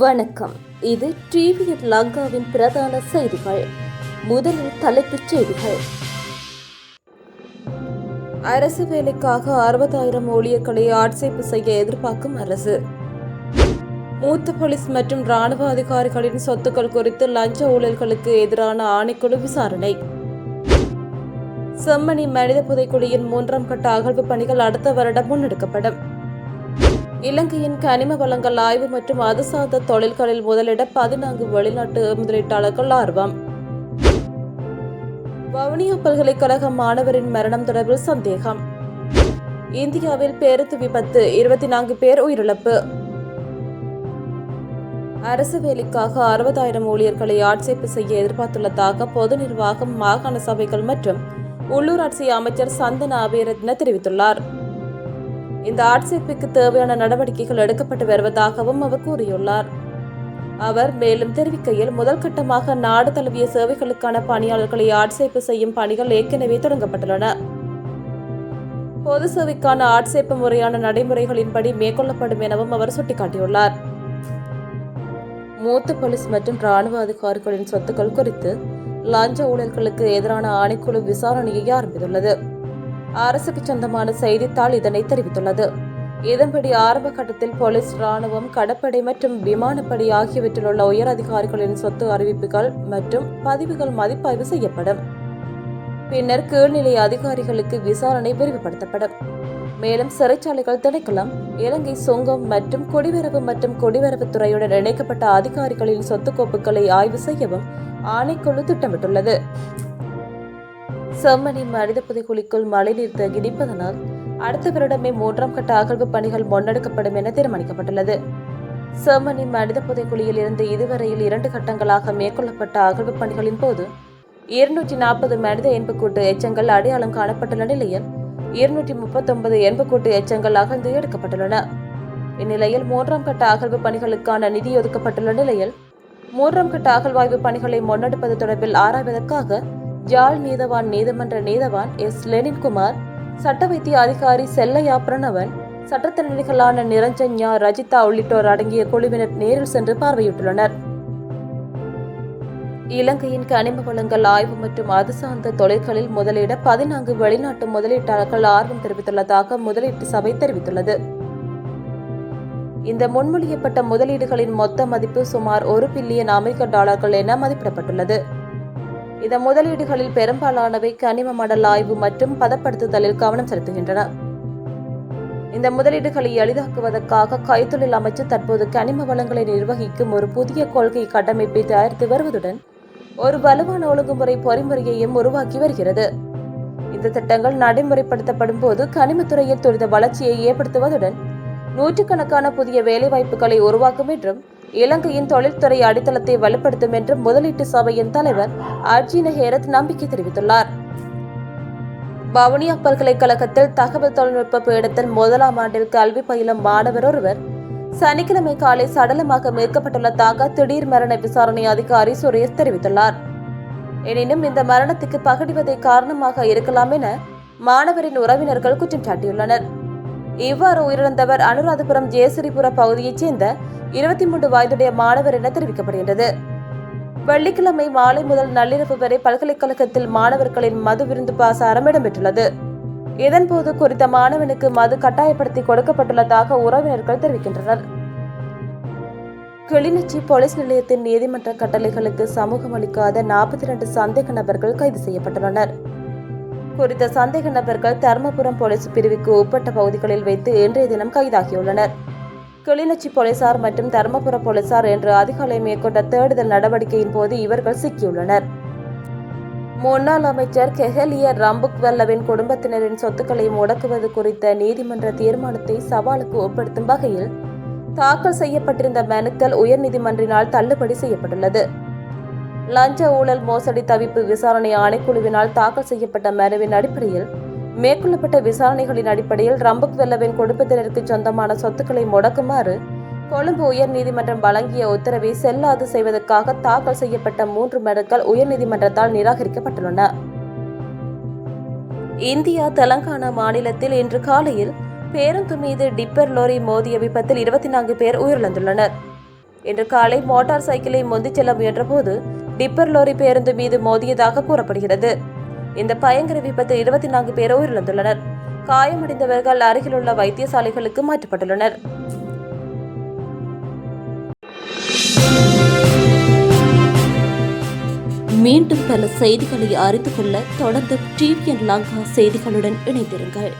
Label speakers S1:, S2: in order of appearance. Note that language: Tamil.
S1: வணக்கம். இது டிவி லங்காவின் பிரதான செய்திகள். முதலில் தலைப்புச் செய்திகள். அரசு வேலைக்காக 60,000 ஊழியர்களை ஆட்சேர்ப்பு செய்ய எதிர்பார்க்கும் அரசு. மூத்த போலீஸ் மற்றும் இராணுவ அதிகாரிகளின் சொத்துக்கள் குறித்து லஞ்ச ஊழல்களுக்கு எதிரான ஆணைக்குழு விசாரணை. செம்மணி மனித புதைக்குழியின் 3ஆம் கட்ட அகழ்வு பணிகள் அடுத்த வருடம் முன்னெடுக்கப்படும். இலங்கையின் கனிம வளங்கள் ஆய்வு மற்றும் அது சார்ந்த தொழில்களில் முதலிட 14 வெளிநாட்டு முதலீட்டாளர்கள் ஆர்வம். வவுனியா பல்கலைக்கழக மாணவரின் மரணம் தொடர்பில் சந்தேகம். இந்தியாவில் பேருந்து விபத்து, 24 பேர் உயிரிழப்பு. அரசு வேலைக்காக 60,000 ஊழியர்களை ஆட்சேர்ப்பு செய்ய எதிர்பார்த்துள்ளதாக பொது நிர்வாகம், மாகாண சபைகள் மற்றும் உள்ளூராட்சி அமைச்சர் சந்தன அபேரத்ன தெரிவித்துள்ளார். இந்த ஆட்சேர்ப்புக்கு தேவையான நடவடிக்கைகள் எடுக்கப்பட்டு வருவதாகவும் அவர் கூறியுள்ளார். அவர் மேலும் தெரிவிக்கையில், முதல் கட்டமாக நாடு தழுவிய சேவைகளுக்கான பணியாளர்களை ஆட்சேர்ப்பு செய்யும் பணிகள் ஏற்கனவே தொடங்கப்பட்டுள்ளன. பொது சேவைக்கான ஆட்சேர்ப்பு முறையான நடைமுறைகளின்படி மேற்கொள்ளப்படும் எனவும் அவர் சுட்டிக்காட்டியுள்ளார். மூத்த போலீஸ் மற்றும் இராணுவ அதிகாரிகளின் சொத்துக்கள் குறித்து லஞ்ச ஊழல்களுக்கு எதிரான ஆணைக்குழு விசாரணையை ஆரம்பித்துள்ளது. அரசுக்கு சொந்தமான செய்தித்தாள் இதனை தெரிவித்துள்ளது. இதன்படி ஆரம்ப கட்டத்தில் போலீஸ், இராணுவம், கடற்படை மற்றும் விமானப்படை ஆகியவற்றில் உள்ள உயர் அதிகாரிகளின் சொத்து அறிவிப்புகள் மற்றும் பதிவுகள் மதிப்பாய்வு செய்யப்படும். பின்னர் கீழ்நிலை அதிகாரிகளுக்கு விசாரணை விரிவுபடுத்தப்படும். மேலும் சிறைச்சாலைகள் திணைக்களம், இலங்கை சுங்கம் மற்றும் குடிவரவுத்துறையுடன் இணைக்கப்பட்ட அதிகாரிகளின் சொத்து கோப்புகளை ஆய்வு செய்யவும் ஆணைக்குழு திட்டமிட்டுள்ளது. செம்மணி மனித புதைக்குழிக்குள் மழைநீர் தேங்கி நிற்பதனால் அடுத்த வருடமே 3ஆம் கட்ட அகழ்வு பணிகள் முன்னெடுக்கப்படும் என தீர்மானிக்கப்பட்டுள்ளது. செம்மணி மனித புதைக்குழியில் இருந்து இதுவரையில் 2 கட்டங்களாக மேற்கொள்ளப்பட்ட அகழ்வு பணிகளின் போது 240 மனித எண்புக்கூட்டு எச்சங்கள் அடையாளம் காணப்பட்டுள்ள நிலையில் 239 எண்புக்கூட்டு எச்சங்கள் அகழ்ந்து எடுக்கப்பட்டுள்ளன. இந்நிலையில் 3ஆம் கட்ட அகழ்வு பணிகளுக்கான நிதி ஒதுக்கப்பட்டுள்ள நிலையில் 3ஆம் கட்ட அகழ்வாய்வு பணிகளை முன்னெடுப்பது தொடர்பில் ஆராய்வதற்காக ஜாழ் நீதவான் நீதிமன்ற நீதவான் எஸ். லெனின்குமார், சட்ட வைத்திய அதிகாரி செல்லையா பிரணவன், சட்டத்தரணிகளான நிரஞ்சன், ரஜிதா உள்ளிட்டோர் அடங்கிய குழுவினர் நேரில் சென்று பார்வையிட்டுள்ளனர். இலங்கையின் கனிம வளங்கள் ஆய்வு மற்றும் அது சார்ந்த தொழில்களில் முதலிட 14 வெளிநாட்டு முதலீட்டாளர்கள் ஆர்வம் தெரிவித்துள்ளதாக முதலீட்டு சபை தெரிவித்துள்ளது. இந்த முன்மொழியப்பட்ட முதலீடுகளின் மொத்த மதிப்பு சுமார் $1 பில்லியன் என மதிப்பிடப்பட்டுள்ளது. இந்த முதலீடுகளில் பெரும்பாலானவை கனிம மணல் ஆய்வு மற்றும் பதப்படுத்துதலில் கவனம் செலுத்துகின்றன. இந்த முதலீடுகளை எளிதாக்குவதற்காக கைத்தொழில் அமைச்சு தற்போது கனிம வளங்களை நிர்வகிக்கும் ஒரு புதிய கொள்கை கட்டமைப்பை தயாரித்து வருவதுடன் ஒரு வலுவான ஒழுங்குமுறை பொறிமுறையையும் உருவாக்கி வருகிறது. இந்த திட்டங்கள் நடைமுறைப்படுத்தப்படும் போது கனிமத்துறையில் துரித வளர்ச்சியை ஏற்படுத்துவதுடன் நூற்றுக்கணக்கான புதிய வேலைவாய்ப்புகளை உருவாக்கும் என்றும் இலங்கையின் தொழில்துறை அடித்தளத்தை வலுப்படுத்தும் என்றும் முதலீட்டு சபையின் தலைவர் அர்ஜீன ஹேரத் நம்பிக்கை தெரிவித்துள்ளார். வவுனியா பல்கலைக்கழகத்தில் தகவல் தொழில்நுட்ப பீடத்தில் 1ஆம் ஆண்டில் கல்வி பயிலும் மாணவர் ஒருவர் சனிக்கிழமை காலை சடலமாக மீட்கப்பட்டுள்ளதாக திடீர் மரண விசாரணை அதிகாரி சுரேஷ் தெரிவித்துள்ளார். எனினும் இந்த மரணத்துக்கு பகடிவதை காரணமாக இருக்கலாம் என மாணவரின் உறவினர்கள் குற்றம் சாட்டியுள்ளனர். இவ்வாறு உயிரிழந்தவர் அனுராதபுரம் ஜேசிரிபுர பகுதியைச் சேர்ந்த 23 வயதுடைய மாணவர் என தெரிவிக்கப்படுகின்றது. வெள்ளிக்கிழமை மாலை முதல் நள்ளிரவு வரை பல்கலைக்கழகத்தில் மாணவர்களின் மது விருந்து பாசாரம் இடம்பெற்றுள்ளது. இதன்போது குறித்த மாணவனுக்கு மது கட்டாயப்படுத்தி கொடுக்கப்பட்டுள்ளதாக உறவினர்கள் தெரிவிக்கின்றனர். கிளிநொச்சி போலீஸ் நிலையத்தின் நீதிமன்ற கட்டளைகளுக்கு சமூகம் அளிக்காத 42 சந்தேக நபர்கள் கைது செய்யப்பட்டுள்ளனர். குறித்த சந்தேக நபர்கள் தர்மபுரம் போலீஸ் பிரிவுக்கு உட்பட்ட பகுதிகளில் வைத்து இன்றைய தினம் கைதாகியுள்ளனர். கிளிநொச்சி போலீசார் மற்றும் தர்மபுர போலீசார் இன்று அதிகாலை மேற்கொண்ட தேடுதல் நடவடிக்கையின் போது இவர்கள் சிக்கியுள்ளனர். முன்னாள் அமைச்சர் கெஹலிய ரம்புக்வெல்லவின் குடும்பத்தினரின் சொத்துக்களை முடக்குவது குறித்த நீதிமன்ற தீர்மானத்தை சவாலுக்கு உட்படுத்தும் வகையில் தாக்கல் செய்யப்பட்டிருந்த மனுக்கள் உயர்நீதிமன்றினால் தள்ளுபடி செய்யப்பட்டுள்ளது. லஞ்ச ஊழல் மோசடி தவிர்ப்பு விசாரணை ஆணைக்குழுவினால் தாக்கல் செய்யப்பட்ட மனுவின் அடிப்படையில் மேற்கொள்ளப்பட்ட விசாரணைகளின் அடிப்படையில் ரம்புக்வெல்லவின் குடும்பத்தினருக்கு சொந்தமான சொத்துக்களை முடக்குமாறு கொழும்பு உயர்நீதிமன்றம் வழங்கிய உத்தரவை செல்லாது செய்வதற்காக தாக்கல் செய்யப்பட்ட 3 மனுக்கள் உயர்நீதிமன்றத்தால் நிராகரிக்கப்பட்டுள்ளன. இந்தியா தெலங்கானா மாநிலத்தில் இன்று காலையில் பேருந்து மீது டிப்பர் லோரி மோதிய விபத்தில் 24 பேர் உயிரிழந்துள்ளனர். இன்று காலை மோட்டார் சைக்கிளை மொந்திச் செல்ல முயன்றபோது டிப்பர் லோரி பேருந்து மீது மோதியதாக கூறப்படுகிறது. இந்த பயங்கர விபத்தில் 24 பேர் உயிரிழந்துள்ளனர். காயமடைந்தவர்கள் அருகிலுள்ள வைத்தியசாலைகளுக்கு மாற்றப்பட்டுள்ளனர். மீண்டும் பல செய்திகளை அறிந்து கொள்ள தொடர்ந்து டிவிஎன் லங்கா செய்திகளுடன் இணைந்திருங்கள்.